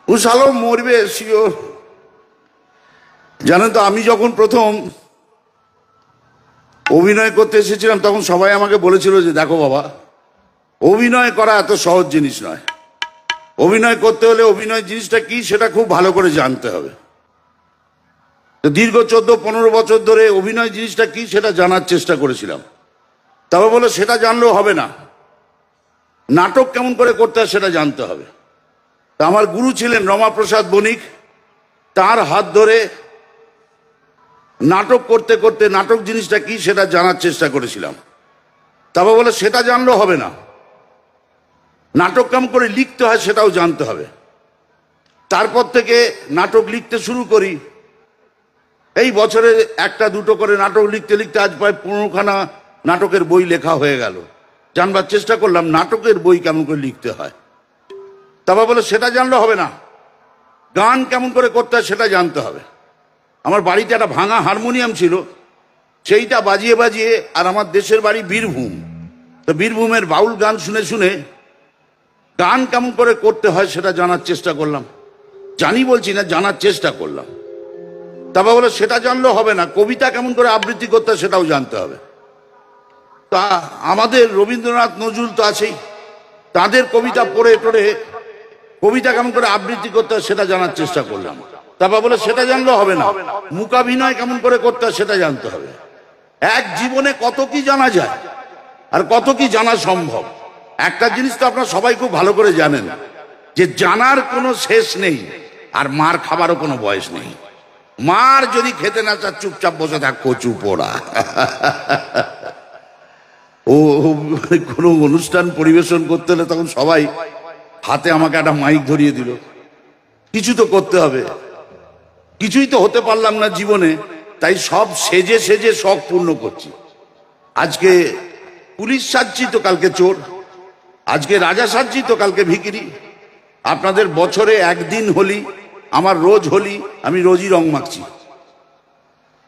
উশালো মরবে শিওর। জানেন তো, আমি যখন প্রথম অভিনয় করতে এসেছিলাম তখন সবাই আমাকে বলেছিল যে দেখো বাবা, অভিনয় করা এত সহজ জিনিস নয়। অভিনয় করতে হলে অভিনয় জিনিসটা কি সেটা খুব ভালো করে জানতে হবে। তো দীর্ঘ 14-15 বছর ধরে অভিনয় জিনিসটা কি সেটা জানার চেষ্টা করেছিলাম। তবে বলে সেটা জানলেও হবে না, নাটক কেমন করে করতে হয় সেটা জানতে হবে। তা আমার গুরু ছিলেন রমাপ্রসাদ বণিক, তার হাত ধরে নাটক করতে করতে নাটক জিনিসটা কি সেটা জানার চেষ্টা করেছিলাম। তবে বলে সেটা জানলেও হবে না, নাটক কেমন করে লিখতে হয় সেটাও জানতে হবে। তারপর থেকে নাটক লিখতে শুরু করি। এই বছরে 1-2 করে নাটক লিখতে লিখতে আজ প্রায় 15খানা নাটকের বই লেখা হয়ে গেল। জানবার চেষ্টা করলাম নাটকের বই কেমন করে লিখতে হয়। তবে বলে সেটা জানলে হবে না, গান কেমন করে করতে হয় সেটা জানতে হবে। আমার বাড়িতে একটা ভাঙা হারমোনিয়াম ছিল, সেইটা বাজিয়ে বাজিয়ে, আর আমার দেশের বাড়ি বীরভূম, তো বীরভূমের বাউল গান শুনে শুনে গান কেমন করে করতে হয় সেটা জানার চেষ্টা করলাম। জানি বলছি না, জানার চেষ্টা করলাম। তবে বলে সেটা জানলেও হবে না, কবিতা কেমন করে আবৃত্তি করতে হয় সেটাও জানতে হবে। তা আমাদের রবীন্দ্রনাথ নজরুল তো আছেই, তাদের কবিতা পড়ে টড়ে কবিতা কেমন করে আবৃত্তি করতে হয় সেটা জানার চেষ্টা করলাম। তারপর বলে সেটা জানলেও হবে না, মূকাভিনয় কেমন করে করতে হয় সেটা জানতে হবে। এক জীবনে কত কি জানা যায় আর কত কি জানা সম্ভব। একটা জিনিস তো আপনারা সবাই খুব ভালো করে জানেন যে জানার কোনো শেষ নেই, আর মার খাবারও কোনো বয়স নেই। মার যদি খেতে না চায় চুপচাপ বসে থাক, কচু পোড়া। ও কোনো অনুষ্ঠান পরিবেশন করতে হলে তখন সবাই হাতে আমাকে একটা মাইক ধরিয়ে দিল, কিছু তো করতে হবে। কিছুই তো হতে পারলাম না জীবনে, তাই সব সেজে সেজে শখ পূর্ণ করছি। আজকে পুলিশ সাজছি তো কালকে চোর, আজকে রাজা সাজছি তো কালকে ভিখিরি। আপনাদের বছরে একদিন হোলি, আমার রোজ হোলি, আমি রোজই রং মাখছি।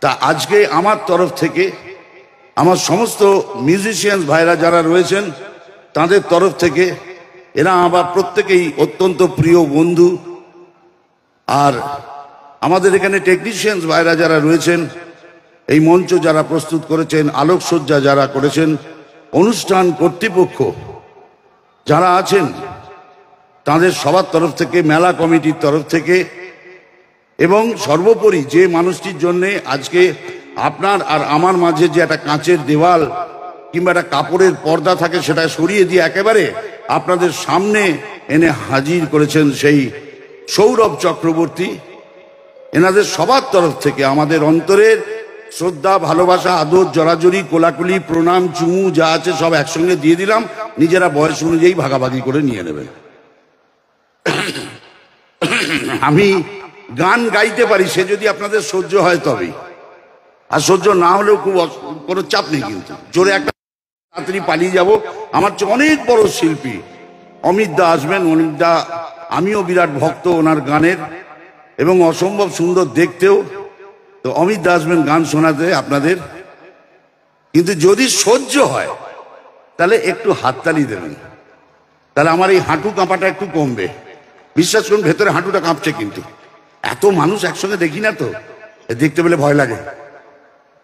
তা আজকে আমার তরফ থেকে আমার সমস্ত মিউজিশিয়ান ভাইরা যারা রয়েছেন তাদের তরফ থেকে, এরা আমার প্রত্যেকেই অত্যন্ত প্রিয় বন্ধু। আর আমাদের এখানে টেকনিশিয়ান ভাইরা যারা রয়েছেন, এই মঞ্চ যারা প্রস্তুত করেছেন, আলোকসজ্জা যারা করেছেন, অনুষ্ঠান কর্তৃপক্ষ যারা আছেন, তাদের সবার তরফ থেকে, মেলা কমিটির তরফ থেকে, এবং সর্বোপরি যে মানুষটির জন্যে আজকে আপনার আর আমার মাঝে যে একটা কাঁচের দেওয়াল কিংবা একটা কাপড়ের পর্দা থাকে সেটা সরিয়ে দিয়ে একেবারে আপনাদের সামনে এনে হাজির করেছেন সেই সৌরভ চক্রবর্তী, এনাদের সবার তরফ থেকে আমাদের অন্তরের শ্রদ্ধা, ভালোবাসা, আদর, জড়াজড়ি, কোলাকুলি, প্রণাম, চুমু যা আছে সব একসঙ্গে দিয়ে দিলাম। নিজেরা বয়স অনুযায়ী ভাগাভাগি করে নিয়ে নেবেন। আমি গান গাইতে পারি, সে যদি আপনাদের সহ্য হয় তবেই, আর সহ্য না হলেও খুব কোনো চাপ নেই, কিন্তু জোরে একটা তাড়াতাড়ি পালিয়ে যাব। আমার চেয়ে অনেক বড় শিল্পী অমিত দা আসবেন। অমিত দা, আমিও বিরাট ভক্ত ওনার গানের, এবং অসম্ভব সুন্দর দেখতেও। তো অমিত দা আসবেন গান শোনাতে আপনাদের। কিন্তু যদি সহ্য হয় তাহলে একটু হাততালি দেবেন, তাহলে আমার এই হাঁটু কাঁপাটা একটু কমবে। বিশ্বাস করুন, ভেতরে হাঁটুটা কাঁপছে, কিন্তু এত মানুষ একসঙ্গে দেখি না তো, দেখতে পেলে ভয় লাগে।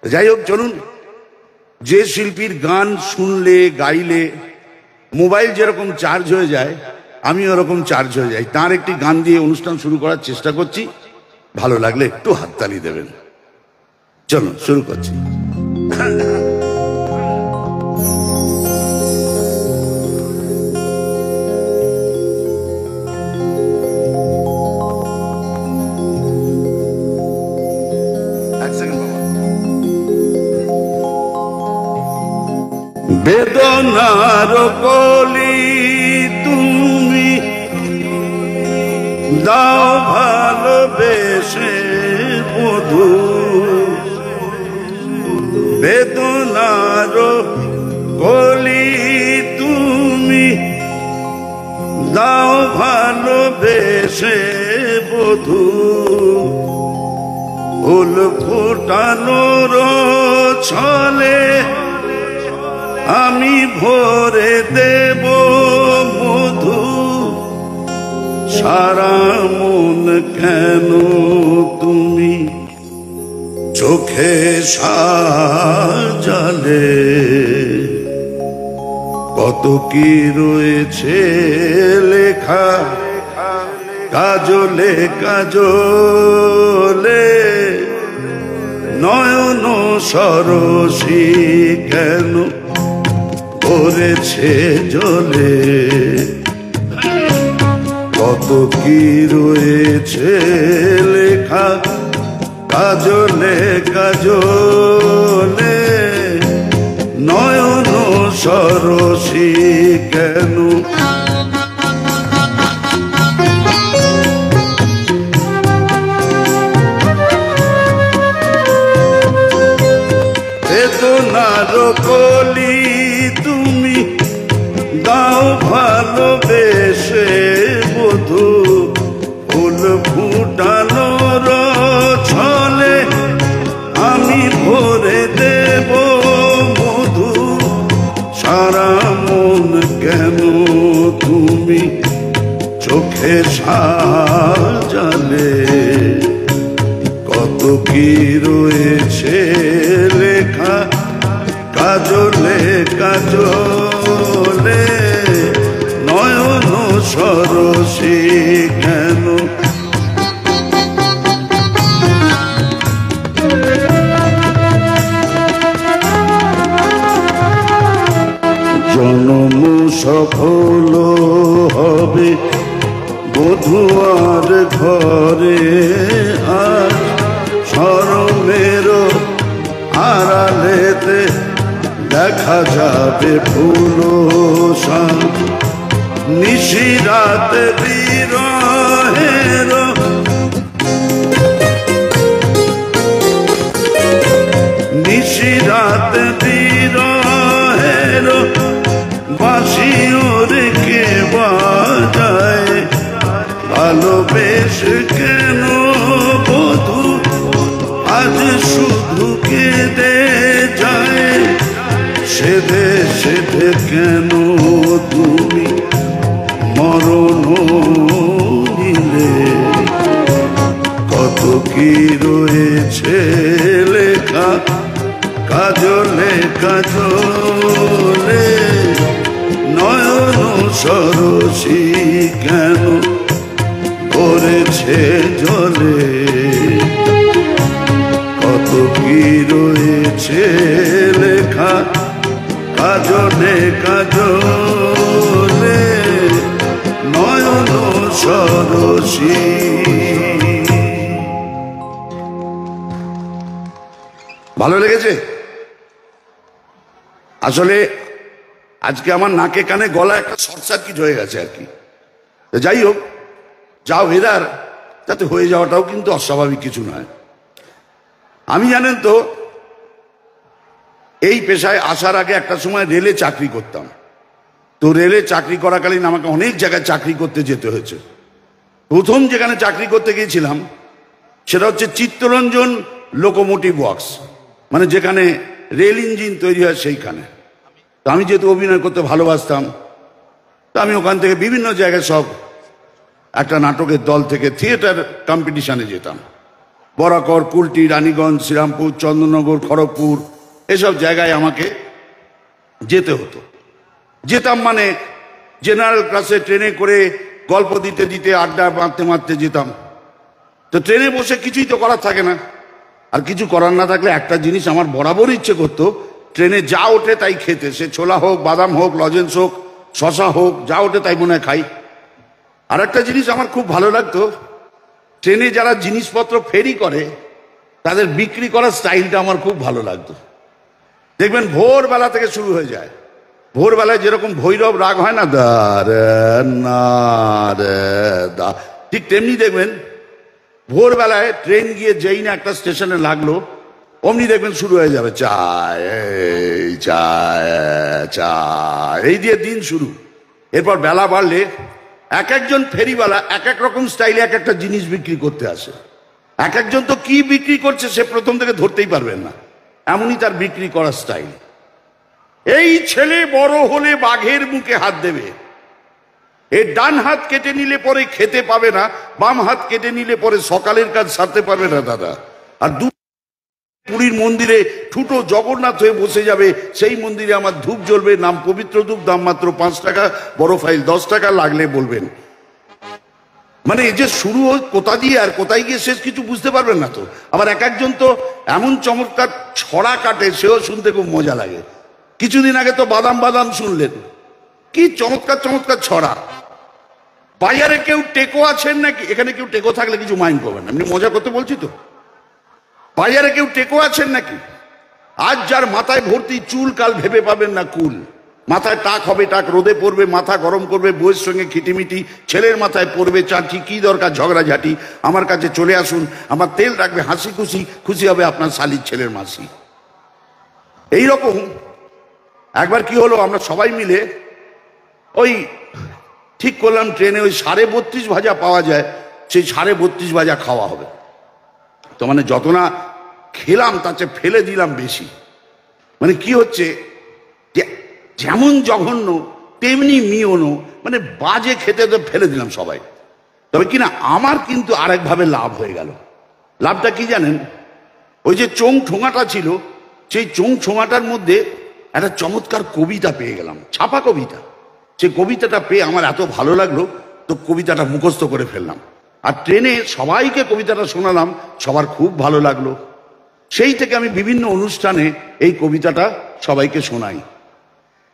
যাই হোক, চলুন। যে শিল্পীর গান শুনলে গাইলে মোবাইল যেরকম চার্জ হয়ে যায়, আমি ওরকম চার্জ হয়ে যাই। তার একটি গান দিয়ে অনুষ্ঠান শুরু করার চেষ্টা করছি, ভালো লাগলে একটু হাততালি দেবেন। চলুন শুরু করছি। বেদনার কলি তুমি দাও ভালোবেসে বধূ, বেদনার কলি তুমি দাও ভালোবেসে বধূ, ফুল ফোটানোর ছলে আমি ভরে দেব মধু, সারা মন কেন তুমি চোখে সাজালে, কত কি রয়েছে লেখা কাজলে কাজলে, নয়ন সরসী কেন ভরেছে জলে, কত কি রয়েছে লেখা কাজলে কাজলে, নয়ন সরসী কেন। বেদনার কলি তুমি দাও ভালোবেসে বধূ, ফুল ফুটানোর ছলে আমি ভরে দেব মধু, সারা মন কেন তুমি চোখে সাজালে, কত কি রয়েছে লেখা কাজলে কাজলে, নয়ন সরসী কেন। জনম সফল হবে বধুয়ার ঘরে, আজ শরমের আড়ালেতে দেখা যাবে ফুল সাজ, নিশিরাত বিরহের নিশিরাত বিরহের বাঁশিওর কে বাজায়, ভালোবেসে কেন বধূ আজ শুধু কেঁদে যায়, সেদে সেদে কেন তুমি মরণ নিলে, কত কি রয়েছে লেখা কাজলে কাজলে, নয়ন সরসী কেন ভরেছে জলে, কত কি রয়েছে লেখা কাজলে কাজলে, নয়ন সরসী। ভালো লেগেছে? আসলে আজকে আমার নাকে কানে গলা একটা শর্ট সার্কিট হয়ে গেছে আর কি। যাই হোক, যা ওয়েদার তাতে হয়ে যাওয়াটাও কিন্তু অস্বাভাবিক কিছু নয়। আমি জানেন তো এই পেশায় আসার আগে একটা সময় রেলে চাকরি করতাম। তো রেলে চাকরি করাকালীন আমাকে অনেক জায়গায় চাকরি করতে যেতে হয়েছে। প্রথম যেখানে চাকরি করতে গিয়েছিলাম সেটা হচ্ছে চিত্তরঞ্জন লোকোমোটিভ ওয়ার্কস, মানে যেখানে রেল ইঞ্জিন তৈরি হয় সেইখানে। তো আমি যেহেতু অভিনয় করতে ভালোবাসতাম, তো আমি ওখান থেকে বিভিন্ন জায়গায় সব একটা নাটকের দল থেকে থিয়েটার কম্পিটিশনে যেতাম। বরাকর, কুলটি, রানীগঞ্জ, শ্রীরামপুর, চন্দননগর, খড়গপুর, এসব জায়গায় আমাকে যেতে হতো। যেতাম মানে জেনারেল ক্লাসে ট্রেনে করে গল্প দিতে দিতে আড্ডা মারতে মারতে যেতাম। তো ট্রেনে বসে কিছুই তো করার থাকে না, আর কিছু করার না থাকলে একটা জিনিস আমার বরাবর ইচ্ছে করতো, ট্রেনে যা ওঠে তাই খেতে। সে ছোলা হোক, বাদাম হোক, লজেন্স হোক, শশা হোক, যা ওঠে তাই মনে হয় খাই। আর একটা জিনিস আমার খুব ভালো লাগতো, ট্রেনে যারা জিনিসপত্র ফেরি করে তাদের বিক্রি করার স্টাইলটা আমার খুব ভালো লাগতো। দেখবেন ভোরবেলা থেকে শুরু হয়ে যায়। ভোরবেলায় যেরকম ভৈরব রাগ হয় না, দা রে না রে দা, ঠিক তেমনি দেখবেন ভোরবেলায় ট্রেন গিয়ে যেই না একটা স্টেশনে লাগলো অমনি দেখবেন শুরু হয়ে যাবে চায় চায় চায়, এই দিয়ে দিন শুরু। এরপর বেলা বাড়লে এক একজন ফেরিওয়ালা এক এক রকম স্টাইলে এক একটা জিনিস বিক্রি করতে আসে। এক একজন তো কি বিক্রি করছে সে প্রথম থেকে ধরতেই পারবেন না, এমনই তার বিক্রি করার স্টাইল। এই ছেলে বড় হলে বাঘের মুখে হাত দেবে, এর ডান হাত কেটে নিলে পরে খেতে পাবে না, বাম হাত কেটে নিলে পরে সকালের কাজ সারতে পারবে না দাদা। আর পুরীর মন্দিরে ঠুটো জগন্নাথ হয়ে বসে যাবে, সেই মন্দিরে আমার ধূপ জ্বলবে, নাম পবিত্র ধূপ, দাম মাত্র 5 টাকা, বড় ফাইল 10 টাকা, লাগলে বলবেন। মানে এই যে শুরু কোথা দিয়ে আর কোথায় গিয়ে শেষ কিছু বুঝতে পারবেন না তো। আবার এক একজন তো এমন চমৎকার ছড়া কাটে, সেও শুনতে খুব মজা লাগে। কিছুদিন আগে তো বাদাম বাদাম শুনলেন, কি চমৎকার চমৎকার ছড়া। বাজারে কেউ টেকো আছেন নাকি? এখানে কেউ টেকো থাকলে কিছু মাইন্ড করবেন না, এমনি মজা করতে বলছি তো। বাজারে কেউ টেকো আছেন নাকি? আজ যার মাথায় ভর্তি চুল, কাল ভেবে পাবেন না কুল। মাথায় টাক হবে টাক, রোদে পড়বে, মাথা গরম করবে, বউয়ের সঙ্গে খিটিমিটি, ছেলের মাথায় পড়বে চাঁচি, কি দরকার ঝগড়াঝাটি, আমার কাছে চলে আসুন, আমার তেল রাখবে হাসি খুশি, খুশি হবে আপনার শালির ছেলের মাসি। এইরকম একবার কি হলো, আমরা সবাই মিলে ওই ঠিক করলাম ট্রেনে ওই 32.5 ভাজা পাওয়া যায়, সেই 32.5 ভাজা খাওয়া হবে। তো মানে যত না খেলাম তার চেয়ে ফেলে দিলাম বেশি। মানে কি হচ্ছে, যেমন জঘন্য তেমনি মিওনো, মানে বাজে খেতে তো ফেলে দিলাম সবাই। তবে কিনা আমার কিন্তু আরেকভাবে লাভ হয়ে গেল। লাভটা কি জানেন? ওই যে চোং ঠোঙাটা ছিল, সেই চোং ঠোঙাটার মধ্যে একটা চমৎকার কবিতা পেয়ে গেলাম, ছাপা কবিতা। সেই কবিতাটা পেয়ে আমার এত ভালো লাগলো, তো কবিতাটা মুখস্থ করে ফেললাম। আর ট্রেনে সবাইকে কবিতাটা শোনালাম, সবার খুব ভালো লাগলো। সেই থেকে আমি বিভিন্ন অনুষ্ঠানে এই কবিতাটা সবাইকে শোনাই।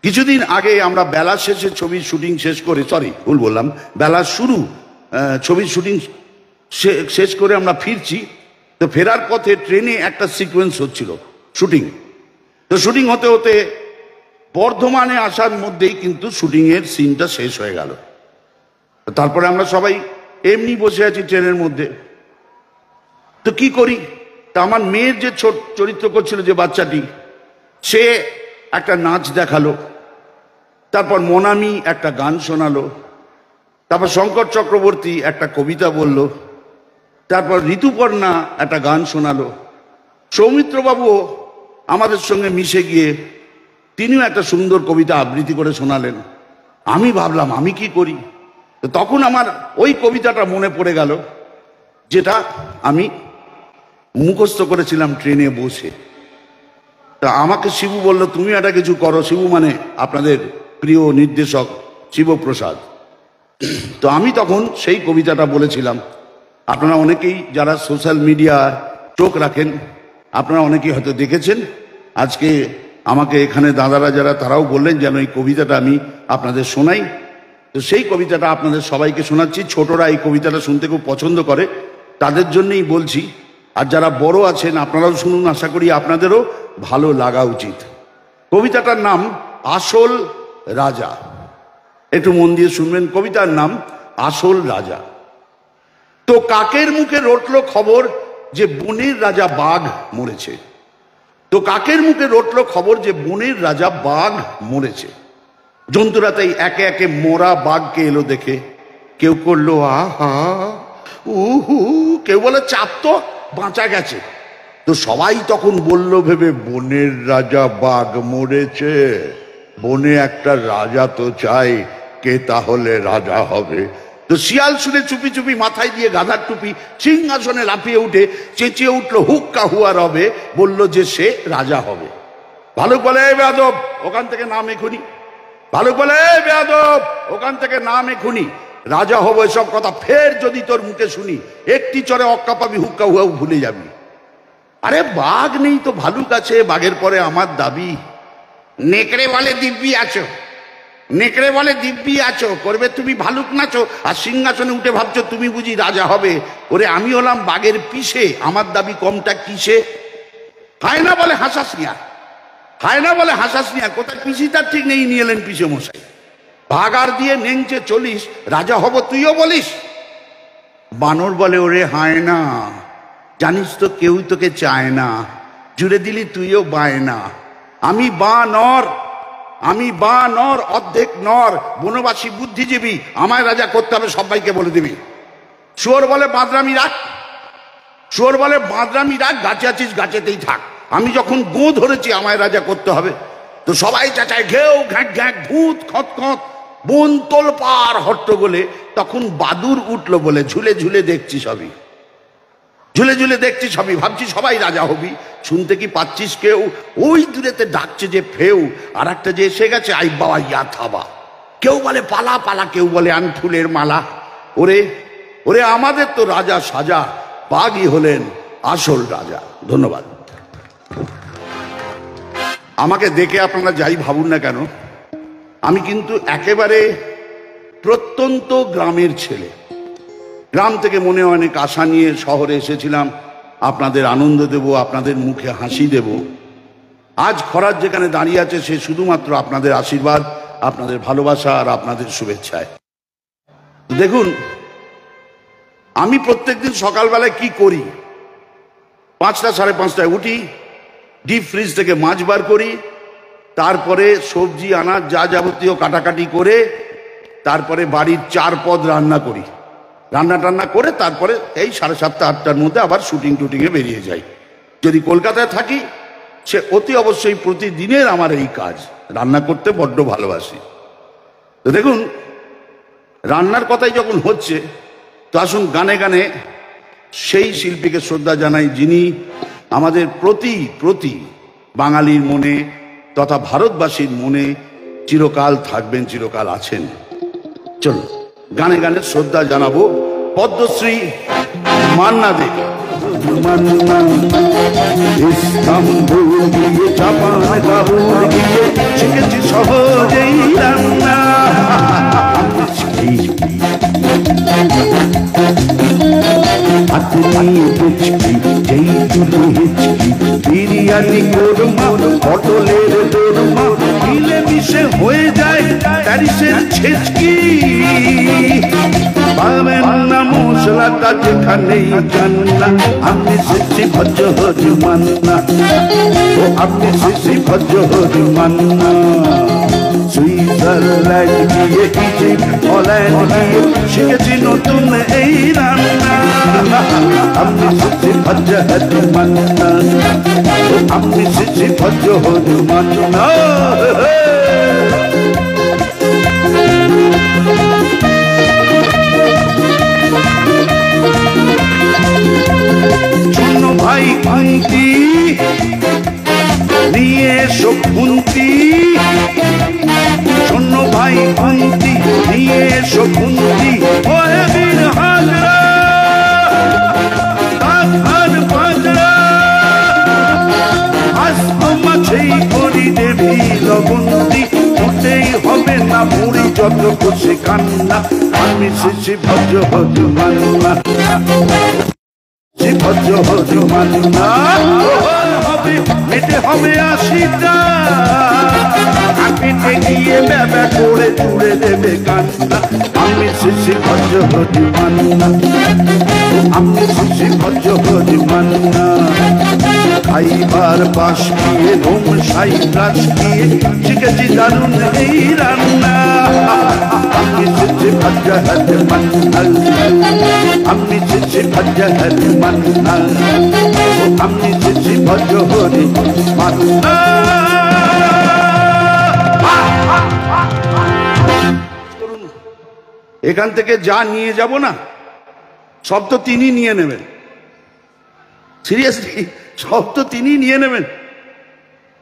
কিছুদিন আগে আমরা বেলা শেষে ছবির শুটিং শেষ করে, ভুল বললাম, বেলা শুরু, ছবির শুটিং শেষ করে আমরা ফিরছি। তো ফেরার পথে ট্রেনে একটা সিকোয়েন্স হচ্ছিল শুটিং। তো শুটিং হতে হতে বর্ধমানে আসার মধ্যেই কিন্তু শুটিংয়ের সিনটা শেষ হয়ে গেল। তারপরে আমরা সবাই এমনি বসে আছি ট্রেনের মধ্যে। তো কি করি, তা আমার মেয়ের যে চরিত্র করছিল যে বাচ্চাটি, সে একটা নাচ দেখালো, তারপর মনামি একটা গান শোনালো, তারপর শঙ্কর চক্রবর্তী একটা কবিতা বলল, তারপর ঋতুপর্ণা একটা গান শোনালো, সৌমিত্রবাবু আমাদের সঙ্গে মিশে গিয়ে তিনিও একটা সুন্দর কবিতা আবৃত্তি করে শোনালেন। আমি ভাবলাম আমি কি করি। তো তখন আমার ওই কবিতাটা মনে পড়ে গেল, যেটা আমি মুখস্থ করেছিলাম ট্রেনে বসে। তা আমাকে শিবু বলল, তুমি একটা কিছু করো। শিবু মানে আপনাদের প্রিয় নির্দেশক শিবপ্রসাদ। তো আমি তখন সেই কবিতাটা বলেছিলাম। আপনারা অনেকেই যারা সোশ্যাল মিডিয়া চোখ রাখেন, আপনারা অনেকেই হয়তো দেখেছেন। আজকে আমাকে এখানে দাদারা যারা, তারাও বললেন যেন এই কবিতাটা আমি আপনাদের শোনাই। তো সেই কবিতাটা আপনাদের সবাইকে শোনাচ্ছি। ছোটরা এই কবিতাটা শুনতে খুব পছন্দ করে, তাদের জন্যই বলছি। আর যারা বড় আছেন আপনারাও শুনুন, আশা করি আপনাদেরও ভালো লাগা উচিত। কবিতাটার নাম আসল রাজা। একটু মন দিয়ে শুনবেন। কবিতার নাম আসল রাজা। তো কাকের মুখে রটলো খবর যে বনের রাজা বাঘ মরেছে। তো কাকের মুখে রটলো খবর যে বনের রাজা বাঘ মরেছে। জন্তুরা তাই একে একে মোরা বাঘকে এলো দেখে, কেউ করলো আহা উহু, কেউ বলে চাপ তো বাঁচা গেছে। তো সবাই তখন বলল ভেবে, বনের রাজা বাঘ মরেছে, বনে একটা রাজা তো চাই, কে তাহলে রাজা হবে। তো শিয়াল শুনে চুপি চুপি মাথায় দিয়ে গাধার টুপি সিংহাসনে লাফিয়ে উঠে চেঁচিয়ে উঠলো, হুক্কা হুয়া রবে, বলল যে সে রাজা হবে। ভালুক বলে, বেয়াদব ওখান থেকে নাম এখুনি। ভালুক বলে, বেয়াদব ওখান থেকে নাম এখুনি, রাজা হবো এসব কথা ফের যদি তোর মুখে শুনি, একটি চরে অক্কা পাবি, হুক্কা হুয়াও ভুলে যাবি। আরে বাঘ নেই তো ভালুক আছে, বাঘের পরে আমার দাবি। নেকড়ে বলে দিব্যি আছো, নেকড়ে বলে দিব্যি আছো, করবে তুমি ভালুক নাচো, আর সিংহাসনে উঠে ভাবছো তুমি বুঝি রাজা হবে। ওরে আমি হলাম বাঘের পিসে, আমার দাবি কমটা কিসে। হায় না বলে হাসাস নিয়া, হায় না বলে হাসাস নিয়া, কোথায় পিসি তার ঠিক নেই, নিয়ে এলেন পিসে মশাই। ভাগার দিয়ে নেংচে চলিস, রাজা হব তুইও বলিস। বানর বলে, ওরে হায় না, জানিস তো কেউ তোকে চায় না, জুড়ে দিলি তুইও বায় না। আমি বানর, আমি বানর, অর্ধেক নর, বনবাসী বুদ্ধিজীবী, আমায় রাজা করতে হবে, সবাইকে বলে দিবি। শুয়োর বলে বাঁদরামি রাখ, শুয়োর বলে বাঁদরামি রাখ, গাছে আছিস গাছেতেই থাক, আমি যখন গো ধরেছি আমায় রাজা করতে হবে। তো সবাই চাচায় ঘেউ ঘ্যাঁক ঘ্যাঁক, ভূত খত খত, বনতল পার হট্টগোলে। তখন বাদুর উঠলো বলে ঝুলে ঝুলে দেখছি সবই, ঝুলে ঝুলে দেখছি সবই, ভাবছি সবাই রাজা হবি। শুনতে কি পাচ্ছিস কেউ? ওই দূরেতে ডাকছে যে ফেউ, আর একটা যে এসে গেছে, আই বাবা ইয়া থাবা। কেউ বলে পালা পালা, কেউ বলে আন ফুলের মালা। ওরে ওরে আমাদের তো রাজা সাজা, বাঘই হলেন আসল রাজা। ধন্যবাদ। আমাকে দেখে আপনারা যাই ভাবুন না কেন, আমি কিন্তু একেবারে প্রত্যন্ত গ্রামের ছেলে। গ্রাম থেকে মনে অনেক আশা নিয়ে শহরে এসেছিলাম, আপনাদের আনন্দ দেব, আপনাদের মুখে হাসি দেব। আজ খরাজ যেখানে দাঁড়িয়ে আছে সে শুধুমাত্র আপনাদের আশীর্বাদ, আপনাদের ভালোবাসা আর আপনাদের শুভেচ্ছায়। দেখুন, আমি প্রত্যেকদিন সকালবেলায় কি করি, 5টা 5:30টায় উঠি, ডিপ ফ্রিজ থেকে মাছ বার করি, তারপরে সবজি আনাজ যা যাবতীয় কাটাকাটি করে, তারপরে বাড়ির 4 পদ রান্না করি। রান্না টান্না করে তারপরে এই 7:30 8টার মধ্যে আবার শুটিং টুটিংয়ে বেরিয়ে যাই। যদি কলকাতায় থাকি সে অতি অবশ্যই প্রতিদিনের আমার এই কাজ, রান্না করতে বড্ড ভালোবাসি। তো দেখুন, রান্নার কথাই যখন হচ্ছে, তো আসুন গানে গানে সেই শিল্পীকে শ্রদ্ধা জানাই যিনি আমাদের প্রতি বাঙালির মনে তথা ভারতবাসীর মনে চিরকাল থাকবেন, চিরকাল আছেন। চলো গানে গানে শ্রদ্ধা জানাবো পদ্মশ্রী মান্না দে। মান্না ইস্তাম্বুল গিয়ে জাপান কাবুল গিয়ে শিখেছি সহজেই রান্না। বিরিয়ানি কোরমা পটলের দোরমা মিলে মিশে হয়ে যায় প্যারিসের ছেচকি। পাবেন না মশলাটা যেখানেই জান্না, আপনি শিশি ভজ্জ হরি মান্না, ও আপনি শিশি ভজ্জ হরি মান্না। সুইজারল্যান্ড গিয়ে ইজিপ্ট হল্যান্ড গিয়ে শিখেছি নতুন এই রান্না। আপনি শিশি ভজ্জ হরি মান্না, ও আপনি শিশি ভজ্জ হরি মান্না। ভাই খুন্তি নিয়ে এসো খুন্তি, শোন ভাই খুন্তি নিয়ে এসো খুন্তি। ওহে বীর হাজরা কাঁথার বাজরা, আজ তো মাছেই করি দেবী লগন্তি। উঠতেই হবে না বুড়ি যত খুশি কান্না, আমি শিশি ভজ্জ ভজ্জ মান্না, ভজ্জ ভজ্জ মান্না। হবে মেটে হবে 80টা, আঁকিতে গিয়ে ব্যাবা করে জুড়ে দেবে কান্না। আমি শিশি ভজ্জ ভজ্জ মান্না, আমি শিশি ভজ্জ ভজ্জ মান্না। খাইবার বাস গিয়ে রোম সাইপ্রাস গিয়ে শিখেছি দারুণ এই রান্না। আমি শিশি ভজ্জ ভজ্জ মান্না, আমি শিশি ভজ্জ ভজ্জ মান্না, আমি শিশি ভজ্জ হরি মান্না। এখান থেকে যা নিয়ে যাব না সব তো তিনি নিয়ে নেবেন, সিরিয়াসলি সব তো তিনি নিয়ে নেবেন।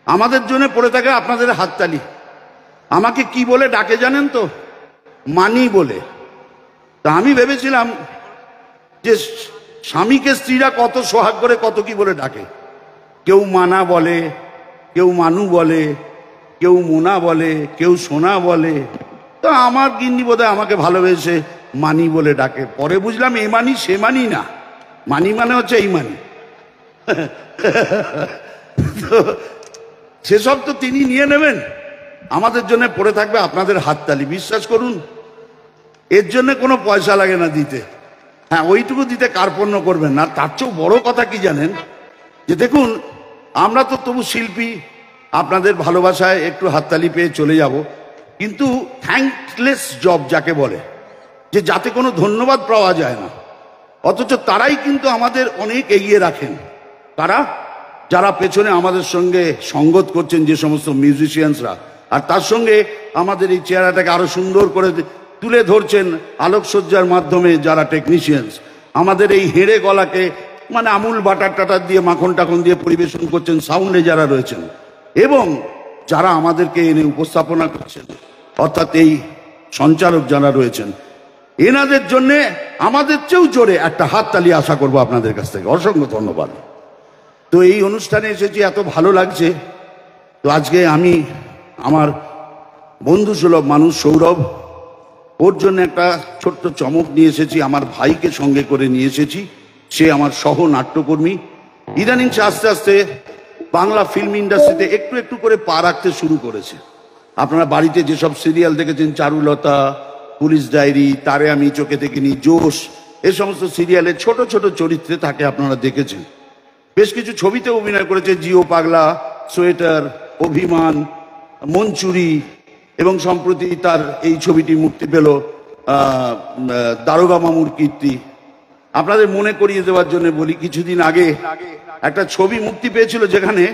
আমাদের জন্য পড়ে থাকে আপনাদের হাততালি। আমাকে কি বলে ডাকে জানেন তো? মানি বলে। তা আমি ভেবেছিলাম যে স্বামীকে স্ত্রীরা কত সোহাগ করে কত কি বলে ডাকে। কেউ মানা বলে, কেউ মানু বলে, কেউ মোনা বলে, কেউ সোনা বলে। তো আমার গিন্নি বোধহয় আমাকে ভালোবেসে মানি বলে ডাকে। পরে বুঝলাম এ মানি সে মানি না, মানি মানে হচ্ছে এই মানি। তো সেসব তো তিনি নিয়ে নেবেন, আমাদের জন্য পড়ে থাকবে আপনাদের হাততালি। বিশ্বাস করুন, এর জন্য কোনো পয়সা লাগে না দিতে। হ্যাঁ, ওইটুকু দিতে কার্পণ্য করবেন না। তার চেয়েও বড় কথা কি জানেন, যে দেখুন আমরা তো তবু শিল্পী, আপনাদের ভালোবাসায় একটু হাততালি পেয়ে চলে যাব। কিন্তু থ্যাঙ্কলেস জব যাকে বলে, যে যাতে কোনো ধন্যবাদ পাওয়া যায় না, অথচ তারাই কিন্তু আমাদের অনেক এগিয়ে রাখেন। তারা যারা পেছনে আমাদের সঙ্গে সঙ্গত করছেন, যে সমস্ত মিউজিশিয়ানসরা, আর তার সঙ্গে আমাদের এই চেহারাটাকে আরো সুন্দর করে তুলে ধরছেন আলোকসজ্জার মাধ্যমে যারা টেকনিশিয়ানস, আমাদের এই হেড়ে গলাকে মানে আমুল বাটার টাটার দিয়ে মাখন টাখন দিয়ে পরিবেশন করছেন সাউন্ডে যারা রয়েছেন, এবং যারা আমাদেরকে এনে উপস্থাপনা করছেন অর্থাৎ এই সঞ্চালক যারা রয়েছেন, এনাদের জন্য আমাদের চেয়েও জোরে একটা হাততালি আশা করব আপনাদের কাছ থেকে। অসংখ্য ধন্যবাদ। তো এই অনুষ্ঠানে এসেছি, এত ভালো লাগছে। তো আজকে আমি আমার বন্ধু সুলভ মানুষ সৌরভ, ওর জন্য একটা ছোট্ট চমক নিয়ে এসেছি। আমার ভাইকে সঙ্গে করে নিয়ে এসেছি, সে আমার সহ নাট্যকর্মী। ইদানিং সে আস্তে আস্তে বাংলা ফিল্ম ইন্ডাস্ট্রিতে একটু একটু করে পা রাখতে শুরু করেছে। আপনারা বাড়িতে যেসব সিরিয়াল দেখেছেন, চারুলতা, পুলিশ ডায়েরি, তারে আমি চোখে দেখিনি, জোশ, এই সমস্ত সিরিয়ালে ছোট ছোট চরিত্রে তাকে আপনারা দেখেছেন। বেশ কিছু ছবিতে অভিনয় করেছে, জিও পাগলা, সোয়েটার, অভিমান, মনচুরি, এবং সম্প্রতি তার এই ছবিটি মুক্তি পেল দারোগা মামুর কীর্তি। আপনাদের মনে করিয়ে দেওয়ার জন্য বলি, কিছুদিন আগে একটা ছবি মুক্তি পেয়েছিল যেখানে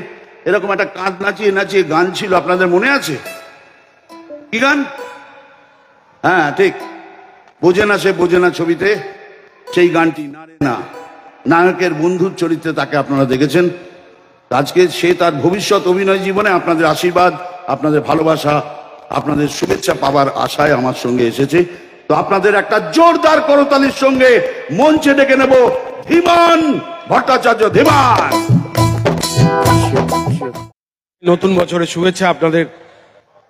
এরকম একটা কাঁধ নাচিয়ে নাচিয়ে গান ছিল, আপনাদের মনে আছে? কি গান? হ্যাঁ ঠিক, বোঝে না সে বোঝে না ছবিতে সেই গানটি নারে না, নায়কের বন্ধুর চরিত্রে তাকে আপনারা দেখেছেন। আজকে সে তার ভবিষ্যৎ অভিনয় জীবনে আপনাদের আশীর্বাদ, আপনাদের ভালোবাসা, আপনাদের শুভেচ্ছা পাবার আশায় আমার সঙ্গে এসেছে। তো আপনাদের একটা জোরদার করতালির সঙ্গে মঞ্চে ডেকে নেব ধীমান ভট্টাচার্য। ধীমান। নতুন বছরের শুভেচ্ছা আপনাদের।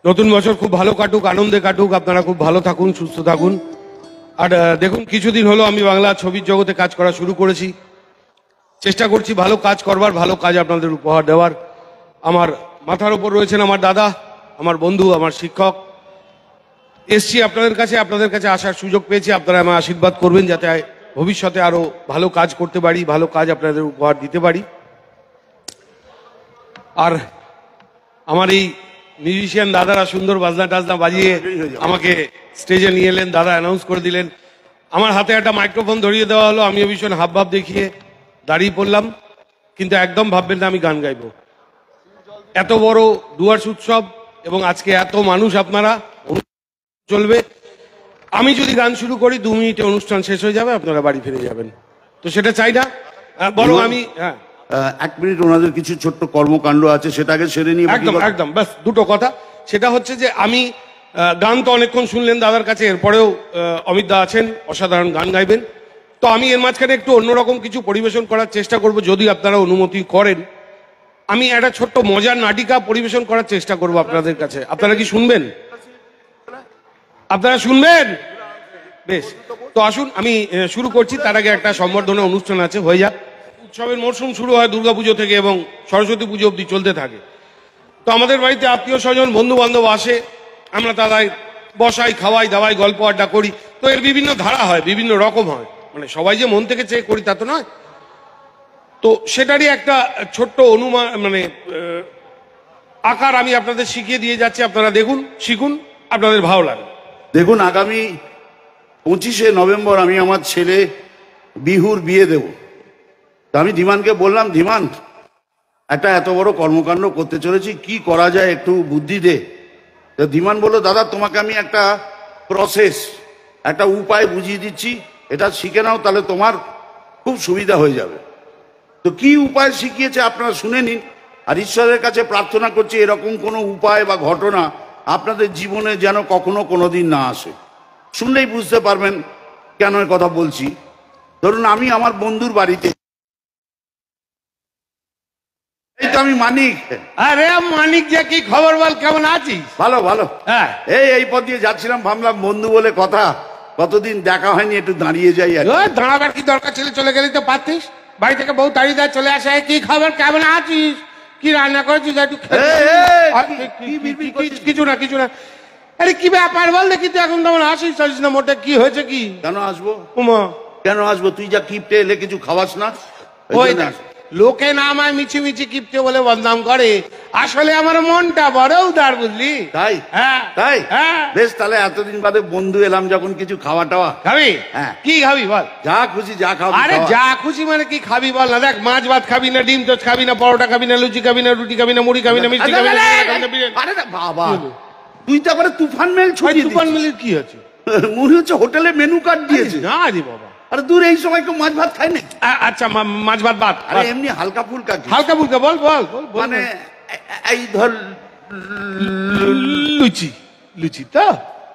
নতুন বছর খুব ভালো কাটুক, আনন্দে কাটুক, আপনারা খুব ভালো থাকুন, সুস্থ থাকুন। আর দেখুন, কিছুদিন হলো আমি বাংলা ছবির জগতে কাজ করা শুরু করেছি। চেষ্টা করছি ভালো কাজ করবার, ভালো কাজ আপনাদের উপহার দেওয়ার। আমার মাথার উপর রয়েছেন আমার দাদা, আমার বন্ধু, আমার শিক্ষক। এসছি আপনাদের কাছে আসার সুযোগ পেয়েছি। আপনারা আমার আশীর্বাদ করবেন যাতে ভবিষ্যতে আরো ভালো কাজ করতে পারি, ভালো কাজ আপনাদের উপহার দিতে পারি। আর আমার এই মিউজিশিয়ান দাদারা সুন্দর বাজনা টাজনা বাজিয়ে আমাকে স্টেজে নিয়ে এলেন, দাদা অ্যানাউন্স করে দিলেন। আমার হাতে একটা মাইক্রোফোন ধরিয়ে দেওয়া হলো, আমিও ভীষণ হাবভাব দেখিয়ে দাঁড়িয়ে পড়লাম। কিন্তু একদম ভাববেন না আমি গান গাইবো। এত বড় ডুয়ার্স উৎসব এবং আজকে এত মানুষ আপনারা চলবে, আমি যদি গান শুরু করি 2 মিনিটে অনুষ্ঠান শেষ হয়ে যাবে, আপনারা বাড়ি ফিরে যাবেন। তো সেটা চাই না, বরং আমি 1 মিনিট, ওনাদের কিছু ছোট্ট কর্মকাণ্ড আছে সেটাকে সেরে নিয়ে একদম একদম ব্যাস দুটো কথা। সেটা হচ্ছে যে আমি গান তো অনেকক্ষণ শুনলেন দাদার কাছে, এরপরেও অমিত দা আছেন, অসাধারণ গান গাইবেন। তো আমি এর মাঝখানে একটু অন্যরকম কিছু পরিবেশন করার চেষ্টা করব, যদি আপনারা অনুমতি করেন। আমি একটা ছোট্ট মজার নাটিকা পরিবেশন করার চেষ্টা করব আপনাদের কাছে। আপনারা কি শুনবেন? আপনারা শুনবেন? বেশ, তো আসুন আমি শুরু করছি। তার আগে একটা সম্বর্ধনা অনুষ্ঠান আছে, হয়ে যাক। উৎসবের মরশুম শুরু হয় দুর্গাপুজো থেকে এবং সরস্বতী পুজো অবধি চলতে থাকে। তো আমাদের বাড়িতে আত্মীয় স্বজন, বন্ধু বান্ধব আসে, আমরা তারাই বসাই, খাওয়াই দাওয়াই, গল্প আড্ডা করি। তো এর বিভিন্ন ধারা হয়, বিভিন্ন রকম হয়, মানে সবাই যে মন থেকে চেয়ে করি তা তো নয়। তো সেটারই একটা ছোট্ট অনুমান, মানে আকার আমি আপনাদের শিখিয়ে দিয়ে যাচ্ছি। আপনারা দেখুন, শিখুন, আপনাদের ভালো লাগে। দেখুন, আগামী 25শে নভেম্বর আমি আমার ছেলে বিহুর বিয়ে দেব। তা আমি ধীমানকে বললাম, ধীমান, একটা এত বড় কর্মকাণ্ড করতে চলেছি, কি করা যায় একটু বুদ্ধি দে। তো ধীমান বললো, দাদা তোমাকে আমি একটা প্রসেস, একটা উপায় বুঝিয়ে দিচ্ছি, এটা শিখে নাও, তাহলে তোমার খুব সুবিধা হয়ে যাবে। তো কি উপায় শিখিয়েছে আপনারা শুনে নিন। আর ঈশ্বরের কাছে প্রার্থনা করছি এরকম কোনো উপায় বা ঘটনা আপনাদের জীবনে যেন কখনো কোনোদিন না আসে। শুনলেই বুঝতে পারবেন কেন এ কথা বলছি। ধরুন আমি আমার বন্ধুর বাড়িতে, এই তো আমি মানিক। আরে মানিক, যে কি খবর বল, কেমন আছিস? ভালো ভালো। হ্যাঁ, এই পথ দিয়ে যাচ্ছিলাম, ভাবলাম বন্ধু বলে কথা, কতদিন দেখা হয়নি, একটু দাঁড়িয়ে যাই। আর দাঁড়াবার কি দরকার ছিল? চলে গেলি তো পারতিস। বাড়ি থেকে বউ তাড়িয়ে দেয়, চলে আসে, কি খবর, কেমন আছিস, কি রান্না করেছিস, একটু কিছু না কিছু না। আরে কি ব্যাপার বল দেখি, তুই এখন তেমন আসিস না মোটে, কি হয়েছে? কি কেন আসবো? উমা, কেন আসবো? তুই যা কিপটে এলে কিছু খাওয়াস না। লোকে না আমায় মিছি মিছি কিপটে বলে বদনাম করে, আসলে আমার মনটা বড় উদার, বুঝলি? তাই? হ্যাঁ তাই? হ্যাঁ। বেশ, তাহলে এতদিন বাদে বন্ধু এলাম যখন, কিছু খাওয়া টাওয়া। খাবি? হ্যাঁ। কি খাবি বল? যা খুশি যা খাও। আরে যা খুশি মানে কি খাবি বল না? দেখ, মাছ ভাত খাবি না, ডিম টোস্ট খাবি না, পরোটা খাবি না, লুচি খাবি না, রুটি খাবি না, মুড়ি খাবি না, মিষ্টি খাবি না, বিরিয়ানি। আরে বাবা, তুই তো আবার তুফান মেল ছুটিয়ে তুফান দিচ্ছিস। মিলির কি আছে? মনে হচ্ছে হোটেলে মেনু কার্ড দিয়েছে। না রে বাবা। আরে দূর, এই সময় কেউ মাছ ভাত খায় না। আচ্ছা, মাছ ভাত বাদ। আরে এমনি হালকা ফুলকা কি? হালকা ফুলকা বল বল বল বল। মানে এই ধর, লুচি। লুচি তো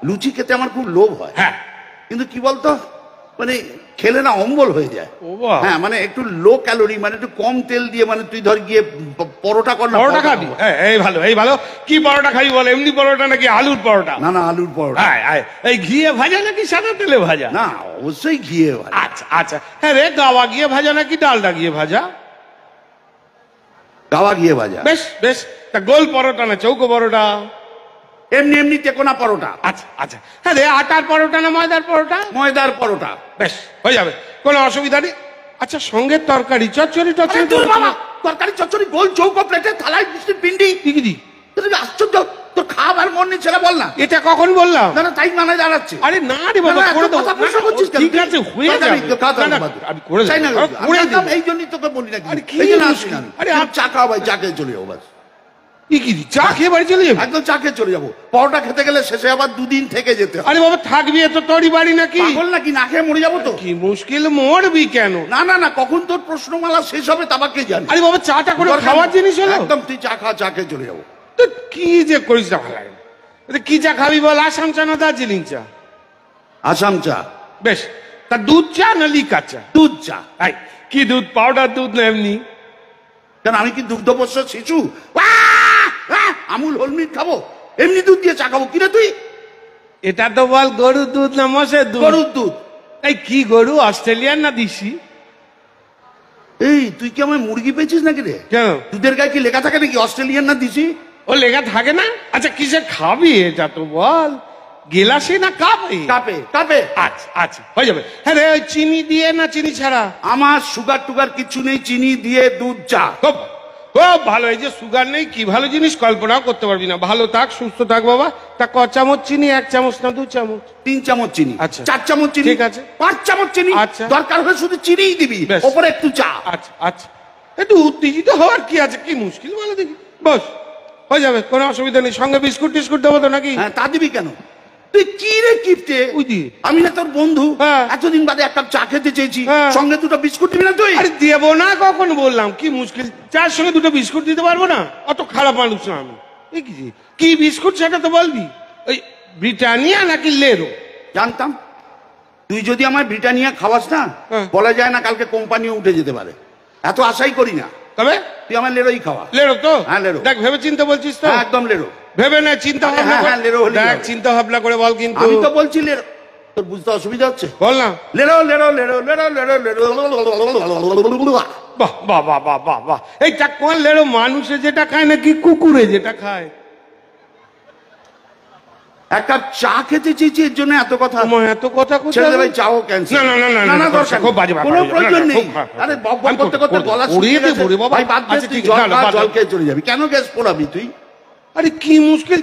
লুচি খেতে আমার খুব লোভ হয়। হ্যাঁ, কিন্তু কি বলতো, মানে খেলে না অম্বল হয়ে যায়। ও বাবা। হ্যাঁ, মানে একটু লো ক্যালোরি, মানে একটু কম তেল দিয়ে, মানে তুই ধর গিয়ে পরোটা কর না। পরোটা খাবি? এই ভালো, এই ভালো। কি পরোটা খাবি বল? এমনি পরোটা নাকি আলুর পরোটা? না না, আলুর পরোটা। এই ঘিয়ে ভাজা নাকি সাদা তেলে ভাজা? না, অবশ্যই ঘিয়ে ভাজা। আচ্ছা আচ্ছা, হ্যাঁ রে, গাওয়া গিয়ে ভাজা নাকি ডালডা গিয়ে ভাজা? গাওয়া ঘিয়ে ভাজা। বেশ বেশ, তা গোল পরোটা না চৌকো পরোটা? এমনি এমনি তেকোনা পরোটা। আচ্ছা আচ্ছা, হ্যাঁ রে, আটার পরোটা না ময়দার পরোটা? ময়দার পরোটা। বেশ, হয়ে যাবে, কোনো অসুবিধা নেই। আচ্ছা, সঙ্গে তরকারি, চচ্চড়ি আরে টচ্চড়ি? দূর বাবা, তরকারি চচ্চড়ি গোল চৌকো প্লেটে থালায় মিষ্টির পিন্ডি। কি দি? তোর আশ্চর্য, তোর খাবার মন নেই ছেলে, বল না। এটা কখন বললাম? না না, তাই মানে দাঁড়াচ্ছে। আরে না রে বাবা, না, না, করে এত দেবো। কথা প্রশ্ন করছিস কেন? ঠিক আছে, হয়ে না, না, যাবে। আমি খাওয়া দাওয়া না, না, বাদ। আমি করে চাই না, দেবো, আমি করে একদম দেবো। এই জন্যই তোকে বলি না। আরে কি এই জন্য আসি মুশকিল? না। আরে আরে চা খাও ভাই, চা খেয়ে চলে যাবো বাস। কি দি? চা খেয়ে বাড়ি চলে যাবে? একদম চা খেয়ে চলে যাবো। পরোটা খেতে গেলে শেষে আবার দুদিন থেকে যেতে হয়। আরে বাবা, থাকবি এত তোরই বাড়ি নাকি? পাগল নাকি, না খেয়ে মরে যাবো তো? কি মুশকিল, মরবি কেন? না না না, কখন তোর প্রশ্নমালা শেষ হবে তা কে জানি। আরে বাবা, চাটা করে দরকার খাওয়ার নেই। জিনিস হলো? একদম তুই চা খা, চা খেয়ে চলে যাবো। তো কি যে করিস না, ভালো লাগে না। কি চা খাবি বল? আসাম চা না দার্জিলিং চা? আসাম চা। বেশ, তা দুধ চা না লিকার চা? দুধ চা। এই, কি দুধ, পাউডার দুধ না এমনি? কেন, আমি কি দুগ্ধপোষ্য শিশু? আমুল হলমিট খাবো? এমনি দুধ দিয়ে চা খাবো কিরে তুই? এটা তো বল গরুর দুধ না মোষের দুধ? গরুর দুধ। এই কি গরু, অস্ট্রেলিয়ান না দিশি? এই তুই কি আমার মুরগি পেয়েছিস নাকি রে? কেন? দুধের গায়ে কি লেখা থাকে নাকি অস্ট্রেলিয়ান না দিছি? ও লেখা থাকে না? আচ্ছা, কিসে খাবি এটা তো বল? গেলাসে না কাপে? কাপে কাপে। আচ্ছা আচ্ছা, হয়ে যাবে। হ্যাঁ রে, ওই চিনি দিয়ে না চিনি ছাড়া? আমার সুগার টুগার কিছু নেই, চিনি দিয়ে দুধ চা। খুব খুব ভালো। এই যে সুগার নেই, কি ভালো জিনিস, কল্পনাও করতে পারবি না। ভালো থাক, সুস্থ থাক বাবা। তা ক চামচ চিনি? 1 চামচ না 2 চামচ? 3 চামচ চিনি। আচ্ছা। 4 চামচ চিনি। ঠিক আছে। 5 চামচ চিনি। আচ্ছা। দরকার হলে শুধু চিনিই দিবি, বেশ। ওপরে একটু চা। আচ্ছা আচ্ছা, একটু উত্তেজিত হওয়ার কি আছে? কি মুশকিল বলো দেখি। বস, হয়ে যাবে, কোনো অসুবিধা নেই। সঙ্গে বিস্কুট টিস্কুট দেবো তো নাকি? হ্যাঁ, তা দিবি কেন? তুই কি রে কিপটে? বুঝি। আমি না তোর বন্ধু, হ্যাঁ। এতদিন বাদে এক কাপ চা খেতে চেয়েছি, হ্যাঁ। সঙ্গে 2টো বিস্কুট দিবি না তুই? আরে দেবো না কখন বললাম? কি মুশকিল, চার সঙ্গে 2টো বিস্কুট দিতে পারবো না? অত খারাপ মানুষ না আমি। এই কি বিস্কুট সেটা তো বলবি। ওই ব্রিটানিয়া নাকি লেরো? জানতাম তুই যদি আমার ব্রিটানিয়া খাওয়াস না, হ্যাঁ। বলা যায় না কালকে কোম্পানিও উঠে যেতে পারে। এত আশাই করি না। তবে তুই আমার লেরোই খাওয়া। লেরো তো? হ্যাঁ, লেরো। দেখ, ভেবে চিন্তা বলছিস তো? হ্যাঁ, একদম লেরো। ভেবে না, চিন্তা আরে ভাবনা হ্যাঁ, করে। হ্যাঁ, লেরো হলেই দেখ, হবে। চিন্তা ভাবনা করে বল কিন্তু। আমি তো বলছি লেরো, তোর বুঝতে অসুবিধা হচ্ছে? বল না। লেরো লেরো লেরো লেরো লেরো লেরো। বাহ বাহ বাহ বাহ বাহ বাহ। এইটা কোন লেরো, মানুষে যেটা খায় নাকি কুকুরে যেটা খায়? এক কাপ চা খেতে চেয়েছি, এর জন্য এত কথা। তোমার এত কথা কোথায়? ছেড়ে দে ভাই, চাও ক্যান্সেল। না না না না না না, না, দরকার খুব বাজে ব্যাপার। কোনো না, না, প্রয়োজন না, নেই। খুব খারাপ। আরে বক বক আমি করতে করতে গলা উড়িয়ে শুকিয়ে দে, গেছে। উড়িয়ে বাবা। ভাই বাদ দে, আচ্ছা, তুই ঠিক জল আছে, না, খা, বাদ জল দে। খেয়ে চলে যাবি। কেন গ্যাস পোড়াবি তুই? আরে কি মুশকিল,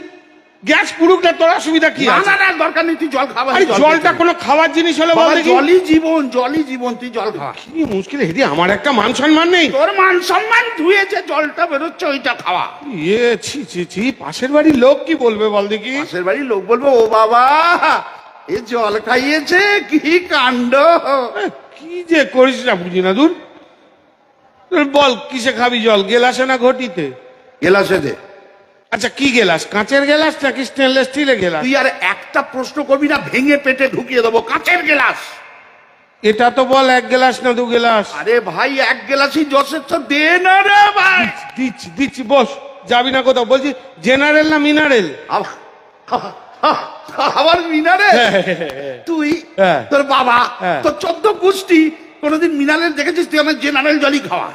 গ্যাস পুরুক না, তোর অসুবিধা কি না আছে? না না, দরকার নেই, তুই জল খাওয়া। আরে জলটা কোনো খাওয়ার জিনিস হলে বল দেখি। জলই জীবন, জলই জীবন, তুই জল খা। কি মুশকিল, হেদি আমার একটা মান সম্মান নেই? তোর মান সম্মান ধুয়েছে, জলটা বেরোচ্ছে, ওইটা খাওয়া। ইয়ে, ছি ছি ছি, পাশের বাড়ির লোক কি বলবে বল দেখি? পাশের বাড়ির লোক বলবো, ও বাবা এ জল খাইয়েছে, কি কাণ্ড। কি যে করিস না বুঝি না, দূর। বল, কিসে খাবি জল, গেলাসে না ঘটিতে? গেলাসে দে। আচ্ছা, কি গেলাস, কাঁচের গেলাস নাকি স্টেনলেস স্টিলের গেলাস? তুই আর একটা প্রশ্ন করবি না, ভেঙে পেটে ঢুকিয়ে দেবো। কাঁচের গেলাস। এটা তো বল, 1 গেলাস না 2 গেলাস? আরে ভাই, 1 গেলাসই যথেষ্ট, দে না রে ভাই। দিচ্ছি দিচ্ছি, বস। যাবি না কোথাও? বলছি জেনারেল না মিনারেল? আবার মিনারে? তুই, হ্যাঁ। তোর বাবা, হ্যাঁ। তোর 14 গোষ্ঠী কোনোদিন মিনারেল দেখেছিস? তুই আমার জেনারেল জলই খাওয়া।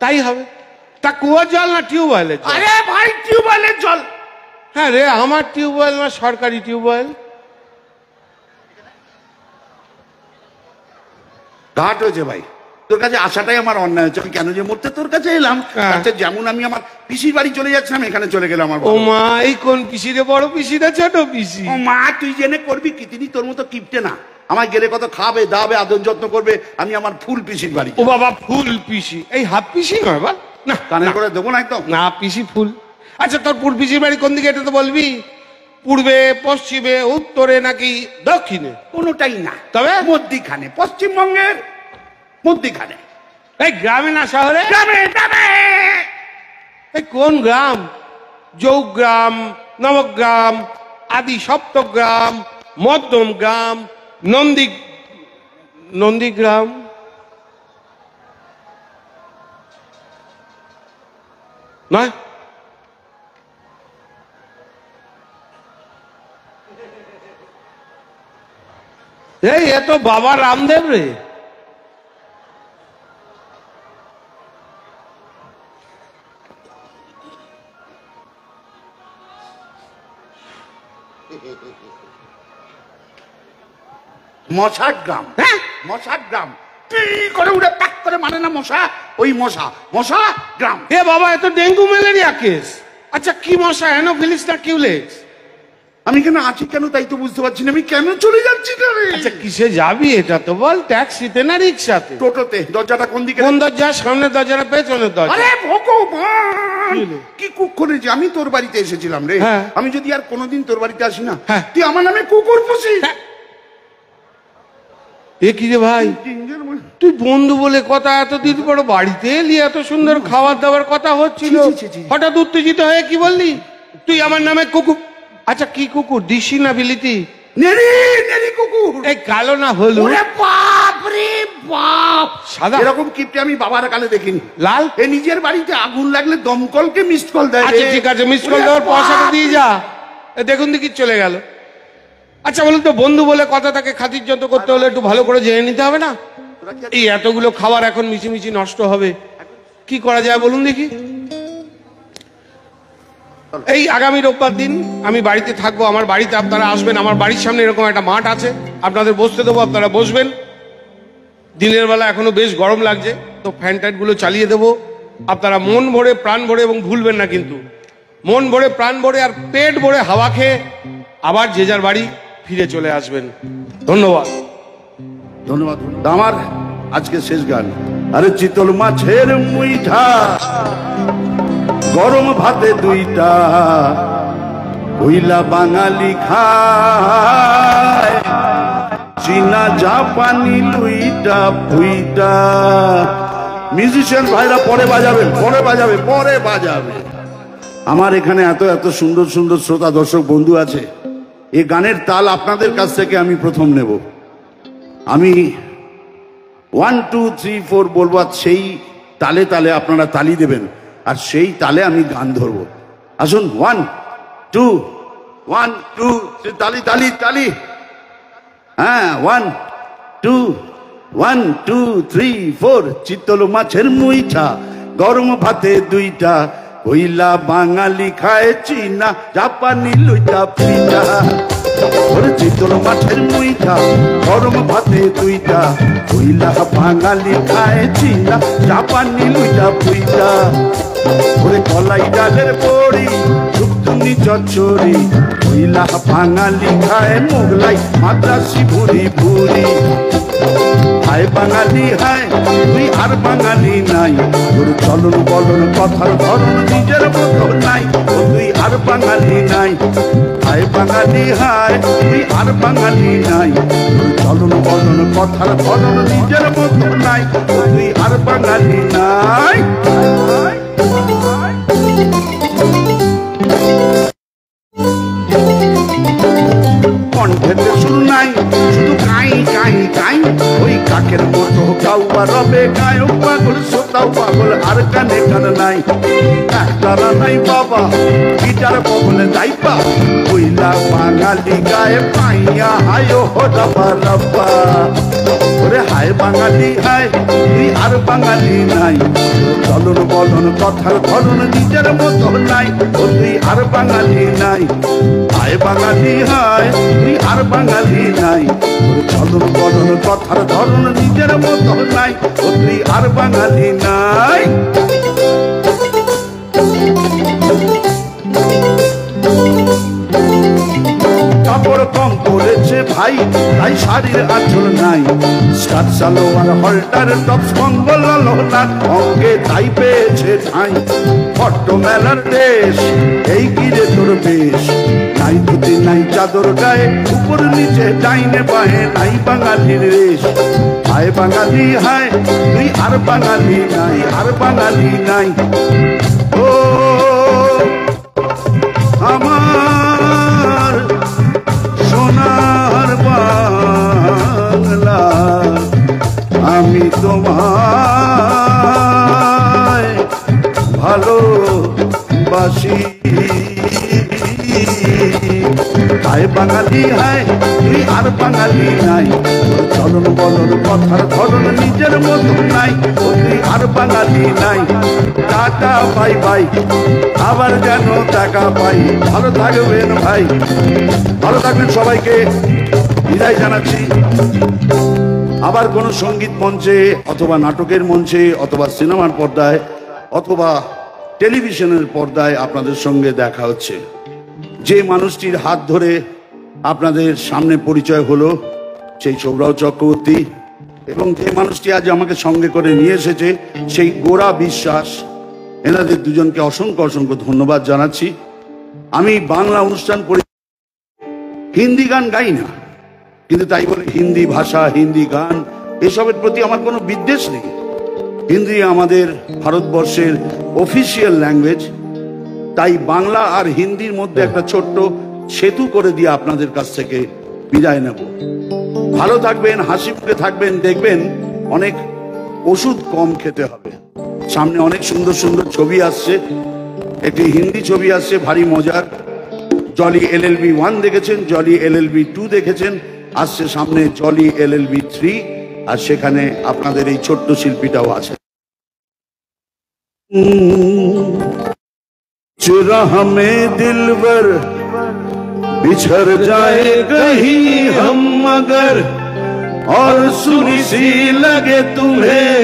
তাই হবে। তা কুয়ার জল না টিউবওয়েলের জল? আরে ভাই, টিউবওয়েলের জল। হ্যাঁ রে, আমার টিউবওয়েল না সরকারি টিউবওয়েল। ঘাট হয়েছে ভাই, তোর কাছে আসাটাই আমার অন্যায় হচ্ছে। আমি কেন যে মরতে তোর কাছে এলাম, আচ্ছা যেমন আমি আমার পিসির বাড়ি চলে যাচ্ছিলাম, এখানে চলে গেলাম আমার। ও মা, এই কোন পিসি রে? বড় পিসি না ছোট পিসি? ও মা, তুই জেনে করবি কি, তিনি তোর মতো কিপটে না। আমার গেলে কত খাবে দাবে, আদর যত্ন করবে। আমি আমার ফুল পিসির বাড়ি। ও বাবা, ফুল পিসি? এই হাফ পিসি নয় বা? না, কানে করে দেবো না একদম। না, পিসি ফুল। আচ্ছা, তোর ফুল পিসির বাড়ি কোন দিকে এটা তো বলবি? পূর্বে, পশ্চিমে, উত্তরে নাকি দক্ষিণে? কোনোটাই না, তবে মধ্যিখানে, পশ্চিমবঙ্গের মধ্যিখানে। এই গ্রামে না শহরে? গ্রামে, গ্রামে। এই কোন গ্রাম? যৌগ্রাম, নবগ্রাম, আদি সপ্তগ্রাম, মধ্যম গ্রাম, নন্দীগ্রাম? নয়? এই এত বাবা রামদেব রে। মশার গ্রাম। হ্যাঁ, মশার গ্রাম। করে উঠে প্যাক করে মানে না মশা, ওই মশা, মশা গ্রাম। হে বাবা, এত ডেঙ্গু ম্যালেরিয়া কেস। আচ্ছা, কি মশা? অ্যানোফিলিস না কিউলেক্স? আমি কেন আছি কেন তাই তো বুঝতে পারছি না, আমি কেন চলে যাচ্ছি না রে। আচ্ছা, কিসে যাবি এটা তো বল? ট্যাক্সিতে না রিক্সাতে? টোটোতে। দরজাটা কোন দিকে? কোন দরজা? সামনের দরজা না পেছনের দরজা? আরে ভগবান, কি কুকুর যে আমি তোর বাড়িতে এসেছিলাম রে। হ্যাঁ। আমি যদি আর কোনোদিন তোর বাড়িতে আসি না, হ্যাঁ, তুই আমার নামে কুকুর পুষিস। এ কি রে ভাই, তুই বন্ধু বলে কথা, এতদিন পর বাড়িতে এলি, এত সুন্দর খাবার দাবার কথা হচ্ছিল, হঠাৎ উত্তেজিত হয়ে কি বললি? তুই আমার নামে কুকুর? আচ্ছা, কি কুকুর, দিশি না বিলিতি? নেরি নেরি কুকুর। এই কালো না হলুদ? ওরে বাপ রে বাপ, সাদা? এরকম কিপটে আমি বাবার কালে দেখিনি। লাল? এ নিজের বাড়িতে আগুন লাগলে দমকলকে মিসড কল দেয়। আচ্ছা ঠিক আছে, মিসড কল দেওয়ার পয়সাটা দিয়ে যা। এ দেখুন দেখি চলে গেল। আচ্ছা বলুন তো, বন্ধু বলে কথা, তাকে খাতির যত করতে হলে একটু ভালো করে জেনে নিতে হবে না? এই এতগুলো খাবার এখন মিছিমিছি নষ্ট হবে, কি করা যায় বলুন দেখি? এই আগামী রোববার দিন আমি বাড়িতে থাকবো, আমার বাড়িতে আপনারা আসবেন। আমার বাড়ির সামনে এরকম একটা মাঠ আছে, আপনাদের বসতে দেবো, আপনারা বসবেন। দিনের বেলা এখনো বেশ গরম লাগছে, তো ফ্যান ট্যান গুলো চালিয়ে দেবো। আপনারা মন ভরে প্রাণ ভরে, এবং ভুলবেন না কিন্তু, মন ভরে প্রাণ ভরে আর পেট ভরে হাওয়া খেয়ে আবার যে যার বাড়ি ফিরে চলে আসবেন। ধন্যবাদ। ধন্যবাদ। আমার আজকে শেষ গান। আরে চিতল মাছের মুইঠা, গরম ভাতে দুইটা, কইলা বাঙালি খায়, চীনা জাপানি লুইটা ফুইটা। মিউজিশিয়ান ভাইরা পরে বাজাবেন, পরে বাজাবে, পরে বাজাবে। আমার এখানে এত এত সুন্দর সুন্দর শ্রোতা দর্শক বন্ধু আছে, এই গানের তাল আপনাদের কাছ থেকে আমি প্রথম নেব। আমি 1 2 3 4 বলবো, সেই তালে তালে আপনারা তালি দেবেন, আর সেই তালে আমি গান ধরবো। আসুন, 1 2 1 2 3, তালি তালি তালি। হ্যাঁ, 1 2 1 2 3 4। চিতল মাছের মুইঠা, গরম ভাতে দুইটা, কইলা বাঙালি খায়, চীনা জাপানি লুইটা পিঠা। ওরে চিতল মাছের মুইঠা, গরম ভাতে দুইটা, কইলা বাঙালি খায়, চীনা জাপানি লুইটা পিঠা। ওরে কলাই ডালের বড়ি, শুকনি চচ্চড়ি, কইলা বাঙালি খায়, মোগলাই মাদ্রাসি ভুরি ভুরি। হায় বাঙালি হায়, তুই আর বাঙালি নাই, তোর চলন বলন কথার ধরন নিজের মতো নাই, তুই আর বাঙালি নাই। হায় বাঙালি হায়, তুই আর বাঙালি নাই, তোর চলন বলন কথার ধরন নিজের মতো নাই, তুই আর বাঙালি নাই। কণ্ঠেতে সুর নাই, শুধু কাই কাই কাই, ওই কাকের মতো গাওয়া রবে গায়ক পাগল, শ্রোতাও পাগল, আর কানে কান নাই। একতারা নাই বাবা, গিটার বগলে যাইবা, কইলা বাঙালি গায়ে পাইয়া হায় হো রাবা রাবা। ওরে হায় বাঙালি হায়, তুই আর বাঙালি নাই, চলন বলন কথার ধরন নিজের মতো নাই, তুই আর বাঙালি নাই। হায় বাঙালি হায়, তুই আর বাঙালি নাই, তোর চলন বলন কথার ধরন নিজের মতো নাই, ও তুই আর বাঙালি নাই। কাপড় কম পড়েছে ভাই, তাই শাড়ির আঁচল নাই, স্কার্ট সালোয়ার হল্টার টপস কম্বল লোলার অঙ্গে তাই পেয়েছে ঠাঁই। ফট্ট মেলার দেশ এই গিরে তোর বেশ, নাই ধুতি নাই চাদর গায়ে, উপর নিচে ডাইনে বায়ে নাই বাঙালির রেশ। হায় বাঙালি হায়, তুই আর বাঙালি নাই, আর বাঙালি নাই। ও আমার সোনার বাংলা, আমি তোমায় ভালোবাসি। হায় বাঙালি হায়, তুই আর বাঙালি নাই, চলন বলন কথার ধরন নিজের মতো নাই, ও তুই আর বাঙালি নাই। টাটা বাই বাই, আবার যেন টাকা পাই। ভালো থাকবেন ভাই, ভালো থাকবেন, সবাইকে বিদায় জানাচ্ছি। আবার কোনো সঙ্গীত মঞ্চে অথবা নাটকের মঞ্চে অথবা সিনেমার পর্দায় অথবা টেলিভিশনের পর্দায় আপনাদের সঙ্গে দেখা হচ্ছে। যে মানুষটির হাত ধরে আপনাদের সামনে পরিচয় হলো সেই সৌরভ চক্রবর্তী, এবং যে মানুষটি আজ আমাকে সঙ্গে করে নিয়ে এসেছে সেই গোরা বিশ্বাস। এনাদের দুজনকে অসংখ্য অসংখ্য ধন্যবাদ জানাচ্ছি। আমি বাংলা অনুষ্ঠান পড়ি, হিন্দি গান গাই না, কিন্তু তাই বলে হিন্দি ভাষা হিন্দি গান এসবের প্রতি আমার কোনো বিদ্বেষ নেই। হিন্দি আমাদের ভারতবর্ষের অফিসিয়াল ল্যাঙ্গুয়েজ, তাই বাংলা আর হিন্দির মধ্যে একটা ছোট্ট সেতু করে দিয়ে আপনাদের কাছ থেকে বিদায় নেব। ভালো থাকবেন, হাসি মুখে থাকবেন, দেখবেন অনেক ওষুধ কম খেতে হবে। সামনে অনেক সুন্দর সুন্দর ছবি আসছে, একটি হিন্দি ছবি আসছে ভারী মজার, জলি LLB 1 দেখেছেন, জলি LLB 2 দেখেছেন, আসছে সামনে জলি LLB 3, আর সেখানে আপনাদের এই ছোট্ট শিল্পীটাও আছে। राह में दिलबर बिछड़ जाए कहीं हम मगर, और सुनी सी लगे तुम्हें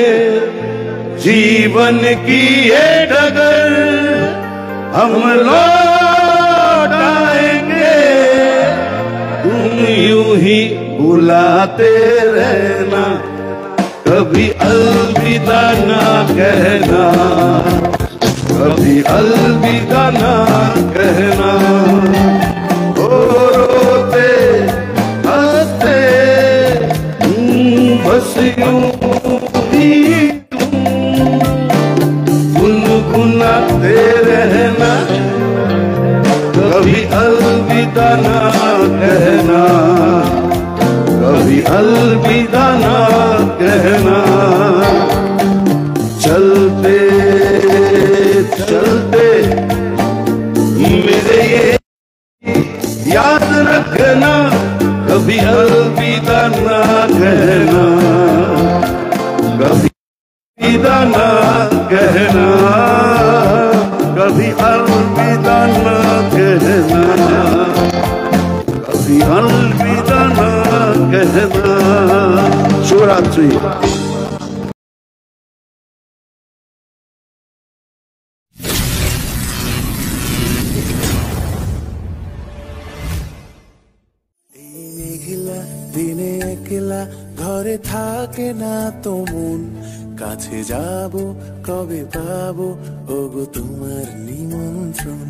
जीवन की ये डगर, हम लौट आएंगे तुम यूं ही बुलाते रहना, कभी अलविदा ना कहना, कभी अलविदा ना कहना। ओ रोते हंसते बस यूं ही तुम गुनगुनाते रहना, कभी अलविदा ना कहना, कभी अलविदा ना कहना। चलते चलते मेरे ये याद रखना, कभी अलविदा ना कहना, कभी अलविदा ना कहना, कभी अलविदा ना कहना, कभी अलविदा ना कहना। शिवरात्रि। দিনে একলা ঘরে থাকে না তো মন, কাছে যাব কবে পাবো ওগো তোমার নিমন্ত্রণ।